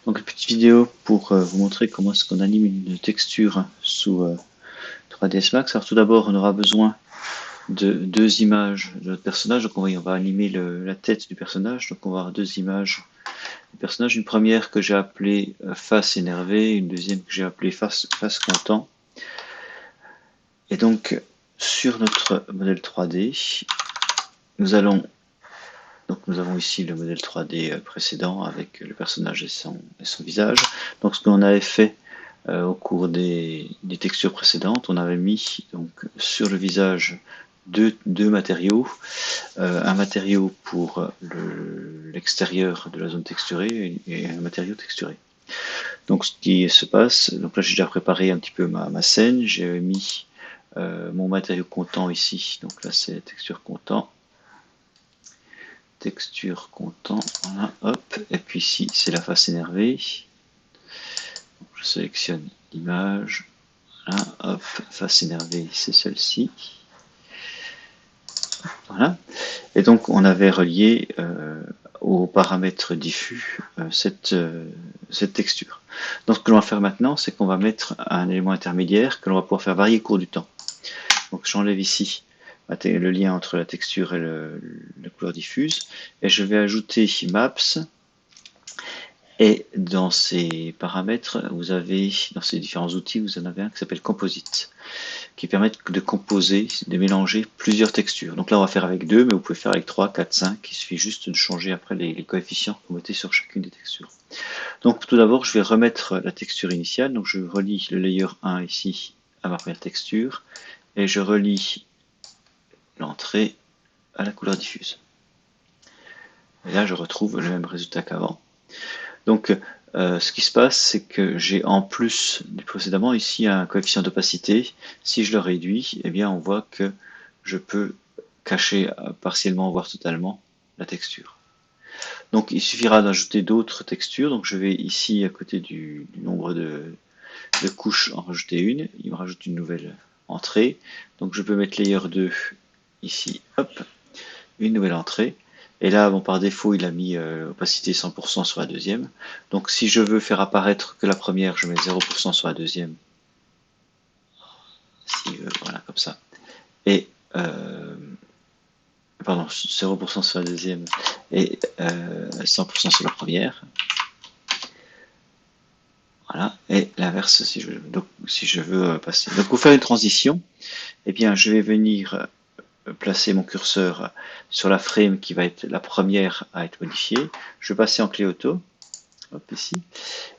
Donc une petite vidéo pour vous montrer comment est-ce qu'on anime une texture sous 3ds Max. Alors tout d'abord, on aura besoin de deux images de notre personnage. Donc on va animer la tête du personnage. Donc on va avoir deux images du personnage. Une première que j'ai appelée face énervée, une deuxième que j'ai appelée face content. Et donc sur notre modèle 3D, nous avons ici le modèle 3D précédent avec le personnage et son visage. Donc ce qu'on avait fait au cours des textures précédentes, on avait mis donc sur le visage deux matériaux, un matériau pour l'extérieur de la zone texturée et un matériau texturé. Donc ce qui se passe, donc là j'ai déjà préparé un petit peu ma scène, j'ai mis mon matériau content ici, donc là c'est texture content, voilà, hop, et puis ici c'est la face énervée. Donc, je sélectionne l'image, voilà, hop, face énervée, c'est celle-ci. Voilà. Et donc on avait relié aux paramètres diffus cette texture. Donc ce que l'on va faire maintenant, c'est qu'on va mettre un élément intermédiaire que l'on va pouvoir faire varier au cours du temps. Donc j'enlève ici le lien entre la texture et la couleur diffuse, et je vais ajouter Maps. Et dans ces paramètres, vous avez, dans ces différents outils, vous en avez un qui s'appelle Composite, qui permet de composer, de mélanger plusieurs textures. Donc là, on va faire avec 2, mais vous pouvez faire avec 3, 4, 5. Il suffit juste de changer après les coefficients que vous mettez sur chacune des textures. Donc tout d'abord, je vais remettre la texture initiale. Donc je relie le layer 1 ici à ma première texture, et je relie l'entrée à la couleur diffuse. Et là, je retrouve le même résultat qu'avant. Donc, ce qui se passe, c'est que j'ai en plus du précédemment ici un coefficient d'opacité. Si je le réduis, eh bien, on voit que je peux cacher partiellement, voire totalement, la texture. Donc, il suffira d'ajouter d'autres textures. Donc, je vais ici, à côté du nombre de couches, en rajouter une. Il me rajoute une nouvelle entrée. Donc, je peux mettre layer 2 ici, hop, une nouvelle entrée. Et là, bon, par défaut, il a mis opacité 100% sur la deuxième. Donc si je veux faire apparaître que la première, je mets 0% sur la deuxième. Voilà, comme ça. Et, pardon, 0% sur la deuxième et 100% sur la première. Voilà, et l'inverse si je veux passer. Donc pour faire une transition, eh bien, je vais venir placer mon curseur sur la frame qui va être la première à être modifiée. Je vais passer en clé auto, hop, ici,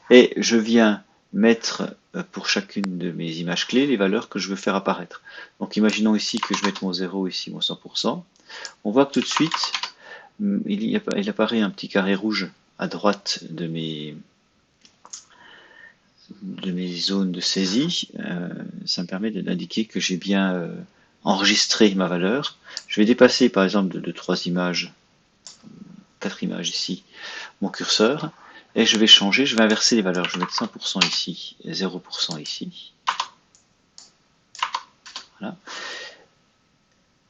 et je viens mettre pour chacune de mes images clés les valeurs que je veux faire apparaître. Donc imaginons ici que je mette mon 0, ici mon 100%. On voit que tout de suite, il apparaît un petit carré rouge à droite de mes zones de saisie. Ça me permet d'indiquer que j'ai bien enregistrer ma valeur. Je vais dépasser par exemple de 3 images, 4 images ici, mon curseur, et je vais changer, je vais inverser les valeurs. Je vais mettre 100% ici et 0% ici. Voilà.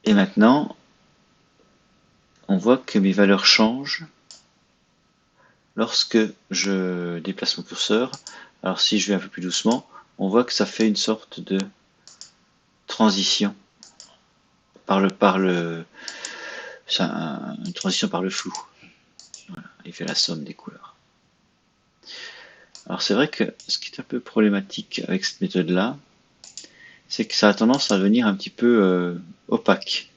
Et maintenant, on voit que mes valeurs changent lorsque je déplace mon curseur. Alors si je vais un peu plus doucement, on voit que ça fait une sorte de transition une transition par le flou. Voilà, il fait la somme des couleurs. Alors c'est vrai que ce qui est un peu problématique avec cette méthode-là, c'est que ça a tendance à devenir un petit peu opaque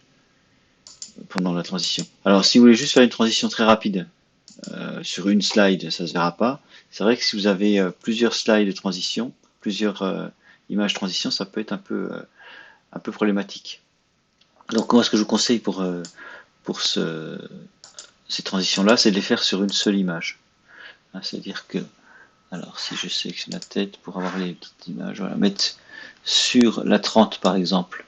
pendant la transition. Alors si vous voulez juste faire une transition très rapide sur une slide, ça ne se verra pas. C'est vrai que si vous avez plusieurs slides de transition, plusieurs images de transition, ça peut être un peu problématique. Donc moi ce que je vous conseille pour ces transitions-là, c'est de les faire sur une seule image. Hein, c'est-à-dire que, alors si je sélectionne la tête pour avoir les petites images, voilà, mettre sur la 30 par exemple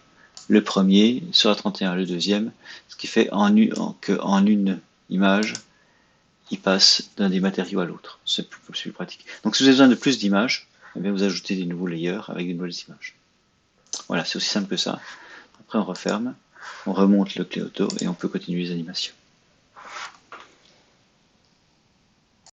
le premier, sur la 31 le deuxième, ce qui fait qu'en une image, il passe d'un des matériaux à l'autre. C'est plus pratique. Donc si vous avez besoin de plus d'images, eh bien, vous ajoutez des nouveaux layers avec de nouvelles images. Voilà, c'est aussi simple que ça. Après on referme, on remonte le clé auto et on peut continuer les animations.